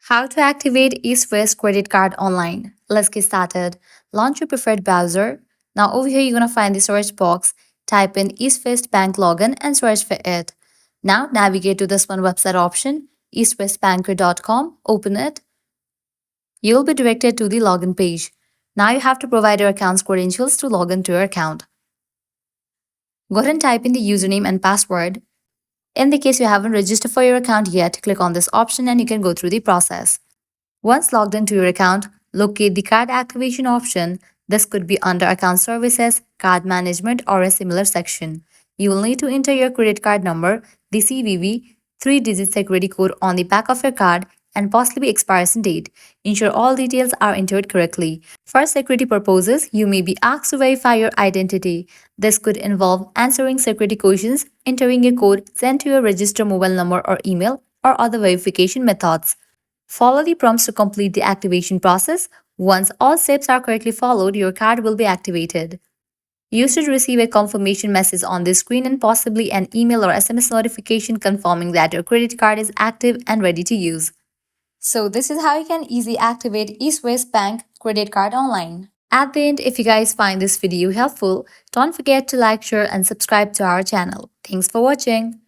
How to activate EastWest Credit Card online. Let's get started. Launch your preferred browser. Now over here you're going to find the search box. Type in EastWest Bank login and search for it. Now navigate to this one website option, eastwestbanker.com. Open it. You'll be directed to the login page. Now you have to provide your account's credentials to log into your account. Go ahead and type in the username and password. In the case you haven't registered for your account yet, click on this option and you can go through the process. Once logged into your account, locate the card activation option. This could be under account services, card management, or a similar section. You will need to enter your credit card number, the CVV, 3-digit security code on the back of your card, and possibly expiration date. Ensure all details are entered correctly. For security purposes, you may be asked to verify your identity. This could involve answering security questions, entering a code sent to your registered mobile number or email, or other verification methods. Follow the prompts to complete the activation process. Once all steps are correctly followed, your card will be activated. You should receive a confirmation message on the screen and possibly an email or SMS notification confirming that your credit card is active and ready to use. So this is how you can easily activate EastWest Bank credit card online. At the end, if you guys find this video helpful, don't forget to like, share and subscribe to our channel. Thanks for watching.